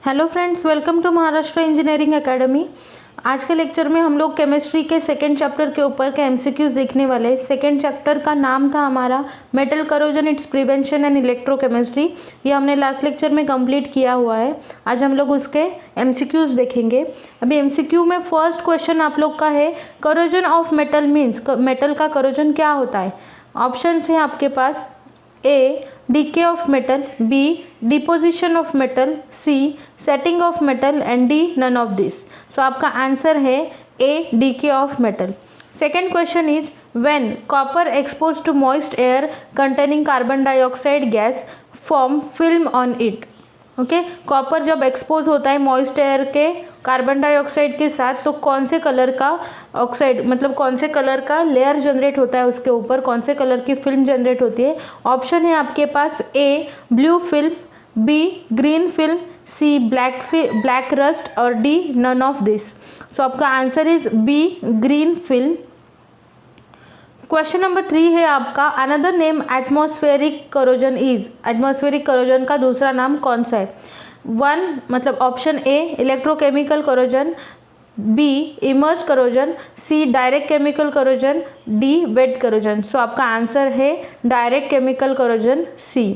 Hello friends, welcome to Maharashtra engineering academy. आज के lecture में हम लोग केमिस्ट्री के सेकेंड चैप्टर के ऊपर के एमसीक्यूज देखने वाले। सेकेंड चैप्टर का नाम था हमारा metal corrosion, it's prevention and electrochemistry. ये हमने लास्ट लेक्चर में कंप्लीट किया हुआ है। आज हम लोग उसके एमसीक्यूज देखेंगे। अभी एमसीक्यू में फर्स्ट क्वेश्चन आप लोग का है, corrosion of metal means, metal का करोजन क्या होता है। ऑप्शंस हैं आपके पास, A decay of metal, B deposition of metal, C setting of metal and D none of this. So आपका आंसर है A decay of metal. Second question is when copper expose to moist air containing carbon dioxide gas form film on it. Okay, copper जब expose होता है moist air के carbon dioxide के साथ तो कौन से कलर का ऑक्साइड, मतलब कौन से कलर का लेयर जनरेट होता है, उसके ऊपर कौन से कलर की फिल्म जनरेट होती है। ऑप्शन है आपके पास, A blue film, B green film, C black rust और D none of this. So आपका answer is B green film. Question number 3 है आपका, another name atmospheric corrosion is. Atmospheric corrosion का दूसरा नाम कौन सा है। वन मतलब option A electrochemical corrosion, B immersed corrosion, C direct chemical corrosion, D wet corrosion. So आपका आंसर है direct chemical corrosion, C.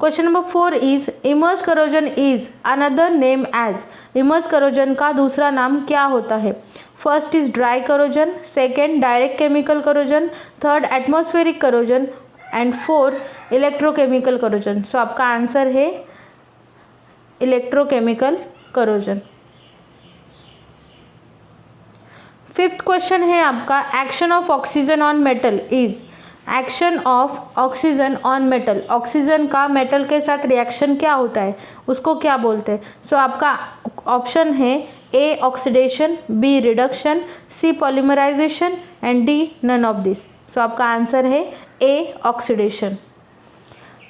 Question number 4 is immerse corrosion is another name as. Immerse corrosion का दूसरा नाम क्या होता है। First is dry corrosion, second direct chemical corrosion, third atmospheric corrosion and fourth electrochemical corrosion. So आपका answer है electrochemical corrosion. Fifth question है आपका, action of oxygen on metal is. Action of oxygen on metal, oxygen का metal के साथ reaction क्या होता है, उसको क्या बोलते हैं। सो आपका ऑप्शन है A oxidation, B reduction, C polymerization and D none of this. So आपका आंसर है ए ऑक्सीडेशन।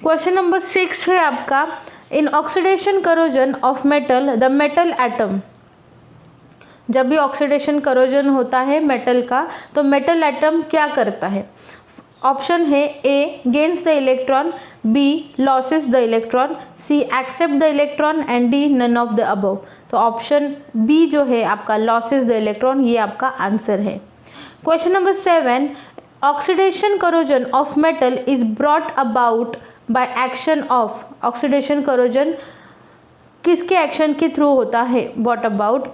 क्वेश्चन नंबर 6 है आपका, in oxidation corrosion of metal the metal atom. जब भी ऑक्सीडेशन करोजन होता है मेटल का तो मेटल एटम क्या करता है। ऑप्शन है A gains the electron, B losses the electron, C accept the electron and D none of the above. तो ऑप्शन बी जो है आपका लॉसेस द इलेक्ट्रॉन, ये आपका आंसर है। Question number 7, oxidation corrosion of metal is brought about by action of. Oxidation corrosion किसके action के through होता है, brought about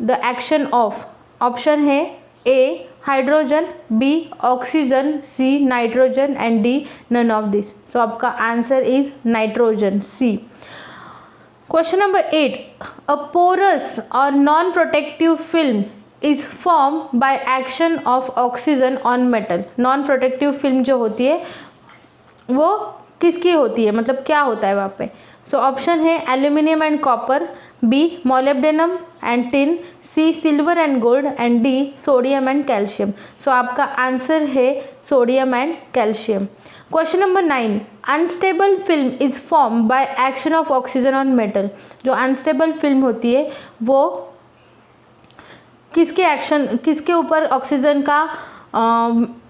the action of. Option है A hydrogen, B oxygen, C nitrogen and D none of this. So आपका answer is nitrogen, C. Question number 8, a porous और non protective film is form by action of oxygen on metal. Non protective film जो होती है वो किसकी होती है, मतलब क्या होता है वहाँ पे। सो ऑप्शन है aluminium and copper, B molybdenum and tin, C silver and gold and D sodium and calcium. So आपका आंसर है sodium and calcium. Question number 9, unstable film is form by action of oxygen on metal. जो unstable film होती है वो किसके ऊपर oxygen का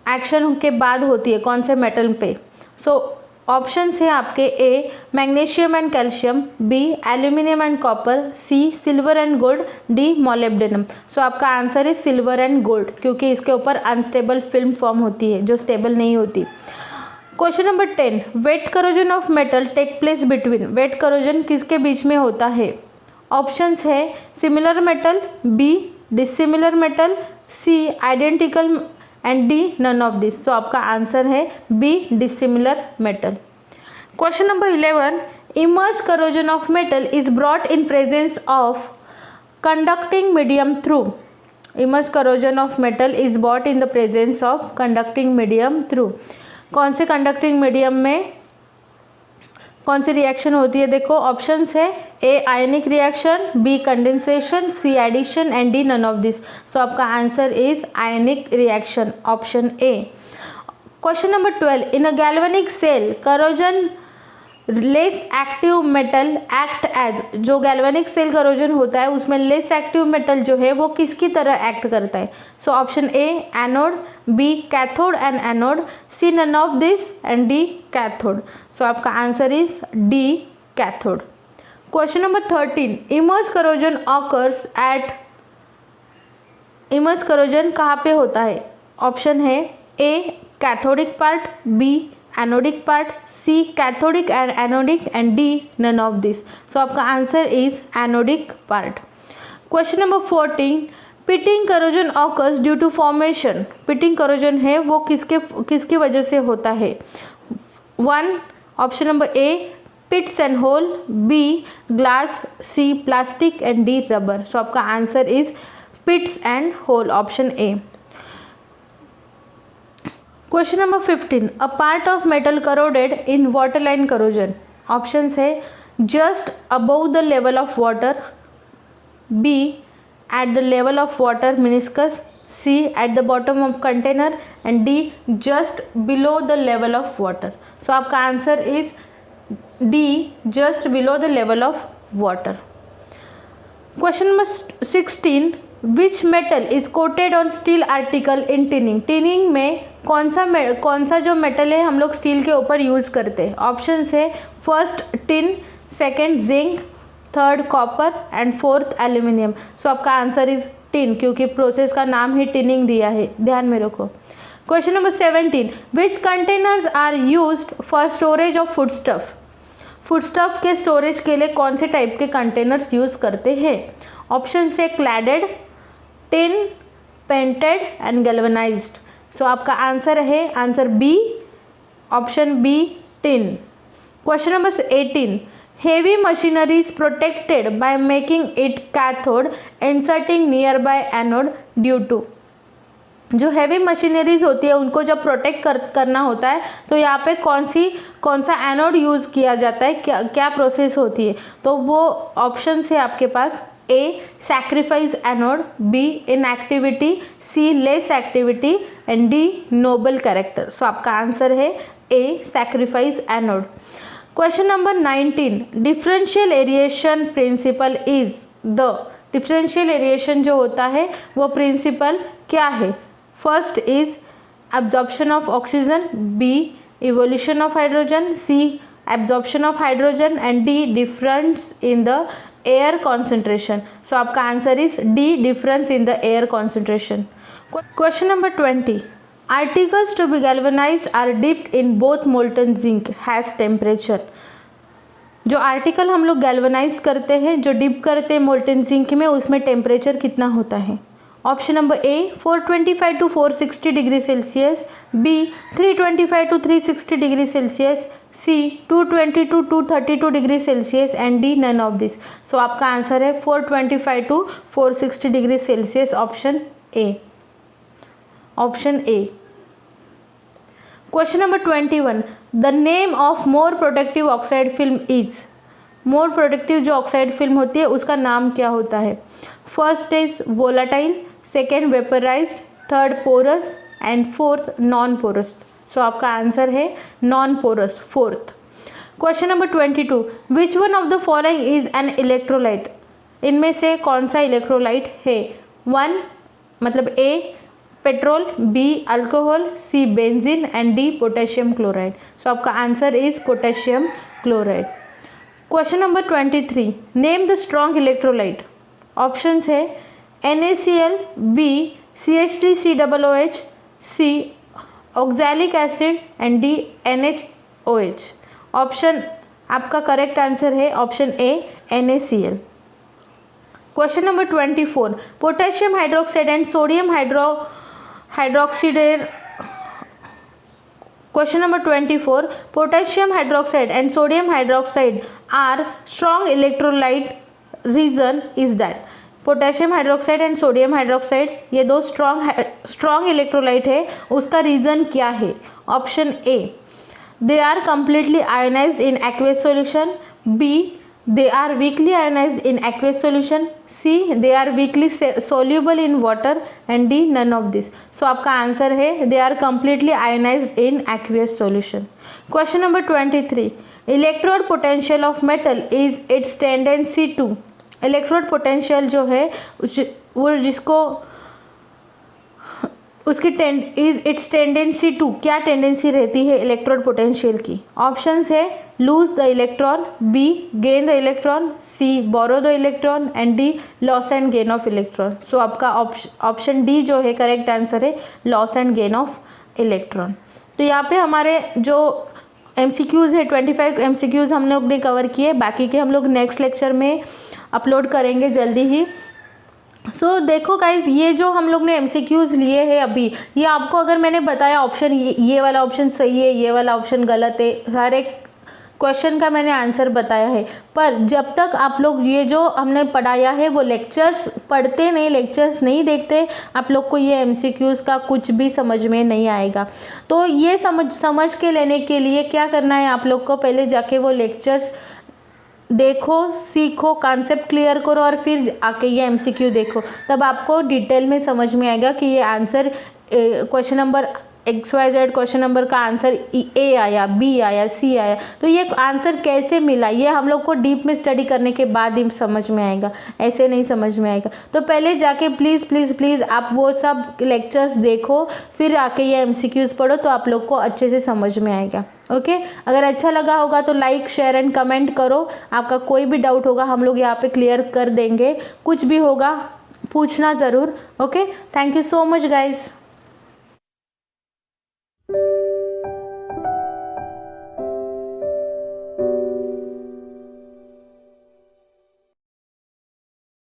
action के बाद होती है, कौन से मेटल पे। सो ऑप्शंस है आपके, A magnesium and calcium, B aluminium and copper, C silver and gold, D molybdenum. So आपका आंसर है सिल्वर एंड गोल्ड, क्योंकि इसके ऊपर अनस्टेबल फिल्म फॉर्म होती है जो स्टेबल नहीं होती। Question number 10, wet corrosion of metal take place between. Wet corrosion किसके बीच में होता है। ऑप्शंस है similar metal, B dissimilar metal, C identical and D none of this. So आपका आंसर है B dissimilar metal. Question number 11, immerse corrosion of metal is brought in presence of conducting medium through. Immerse corrosion of metal is brought in the presence of conducting medium through. कौन से conducting medium में कौन सी reaction होती है, देखो options है A ionic reaction, B condensation, C addition and D none of this. So आपका answer is ionic reaction, option A. Question number 12, in a galvanic cell corrosion less active metal act as. जो galvanic cell corrosion होता है उसमें less active metal जो है वो किसकी तरह एक्ट करता है। So option A anode, B cathode and anode, C none of this and D cathode. So आपका answer is D cathode. Question number 13, immerse corrosion कहाँ पे होता है? ऑप्शन है A cathodic part, B anodic part, C cathodic and anodic and D none of this. So आपका answer is anodic part. Question number 14, pitting corrosion occurs due to formation. Pitting corrosion है वो किसकी वजह से होता है? 1 option number A pits and hole, B glass, C plastic and D rubber. So आपका answer is pits and hole, option A. Question number 15, a part of metal corroded in waterline corrosion. Options है just above the level of water, B at the level of water meniscus, C at the bottom of container and D just below the level of water. So आपका answer is D just below the level of water. Question number 16, which metal is coated on steel article in tinning. Tinning में कौन सा जो metal है हम लोग steel के ऊपर यूज़ करते हैं? ऑप्शन है first tin, second zinc, third copper and fourth aluminium. So आपका आंसर इज टिन, क्योंकि प्रोसेस का नाम ही टिनिंग दिया है, ध्यान में रखो। Question number 17, which containers are used for storage of food stuff. Food stuff के स्टोरेज के लिए कौन से टाइप के कंटेनर्स यूज़ करते हैं? ऑप्शन से cladded, tin, painted and galvanized. So आपका आंसर है answer B, option B tin. Question number 18, heavy machinery is protected by making it cathode inserting near by anode due to. जो heavy machineries होती है उनको जब protect करना होता है तो यहाँ पे कौन सा एनोड यूज़ किया जाता है, क्या प्रोसेस होती है? तो वो ऑप्शन है आपके पास A sacrifice anode, B inactivity, C less activity and D noble character. So आपका आंसर है A sacrifice anode. Question number 19, differential aeration principle is the. Differential aeration जो होता है वो प्रिंसिपल क्या है? First is absorption of oxygen, B evolution of hydrogen, C absorption of hydrogen and D difference in the air concentration. So आपका answer is D difference in the air concentration. Question number 20, articles to be galvanized are dipped in both molten zinc has temperature. जो article हम लोग galvanise करते हैं, जो dip करते हैं molten zinc में, उसमें टेम्परेचर कितना होता है? Option number A 425 to 460 degree Celsius, B 325 to 360 degree Celsius, C 220 to 232 degree Celsius and D none of this. So आपका आंसर है 425 to 460 degree Celsius, option A, option A. Question number 21, the name of more protective oxide film is. More protective जो oxide film होती है उसका नाम क्या होता है? First is volatile, second वेपराइज्ड, third porous and fourth non porous. So आपका answer है non porous, fourth. Question number 22, which one of the following is an electrolyte. इनमें से कौन सा इलेक्ट्रोलाइट है? 1 मतलब A petrol, B alcohol, C benzene and D potassium chloride. So आपका answer is potassium chloride. Question number 23, name the strong electrolyte. Options है NaCl, B CH3COOH, C oxalic acid and D NaOH। Option आपका correct answer है option A NaCl। Question number 24, potassium hydroxide and sodium hydroxide. Question number 24, potassium hydroxide and sodium hydroxide are strong electrolyte. Reason is that potassium hydroxide and sodium hydroxide ये दो strong electrolyte है, उसका reason क्या है? Option A they are completely ionized in aqueous solution, B they are weakly ionized in aqueous solution, C they are weakly soluble in water and D none of this. So आपका answer है they are completely ionized in aqueous solution. Question number 23, electrode potential of metal is its tendency to. electrode potential जो है वो उसकी is its tendency to, क्या tendency रहती है electrode potential की। ऑप्शंस है lose the electron, B gain the electron, C borrow the electron and D loss and gain of electron. So आपका ऑप्शन डी जो है करेक्ट आंसर है, loss and gain of electron. तो यहाँ पे हमारे जो MCQs है 25 MCQs हम लोग ने कवर किए, बाकी के हम लोग नेक्स्ट लेक्चर में अपलोड करेंगे जल्दी ही। सो देखो गाइज, ये जो हम लोग ने MCQs लिए हैं अभी, ये आपको अगर मैंने बताया ऑप्शन ये वाला ऑप्शन सही है, ये वाला ऑप्शन गलत है, हर एक क्वेश्चन का मैंने आंसर बताया है, पर जब तक आप लोग ये जो हमने पढ़ाया है वो लेक्चर्स पढ़ते नहीं, लेक्चर्स नहीं देखते, आप लोग को ये MCQs का कुछ भी समझ में नहीं आएगा। तो ये समझ के लेने के लिए क्या करना है, आप लोग को पहले जाके वो लेक्चर्स देखो, सीखो, कॉन्सेप्ट क्लियर करो और फिर आके ये MCQ देखो, तब आपको डिटेल में समझ में आएगा कि ये answer question number XYZ question number का आंसर A आया, B आया, C आया, तो ये आंसर कैसे मिला, ये हम लोग को डीप में स्टडी करने के बाद ही समझ में आएगा, ऐसे नहीं समझ में आएगा। तो पहले जाके प्लीज़ प्लीज़ प्लीज़ आप वो सब लेक्चर्स देखो, फिर आके ये MCQs पढ़ो, तो आप लोग को अच्छे से समझ में आएगा। ओके अगर अच्छा लगा होगा तो लाइक शेयर एंड कमेंट करो। आपका कोई भी डाउट होगा हम लोग यहाँ पे क्लियर कर देंगे, कुछ भी होगा पूछना ज़रूर। Okay thank you so much guys.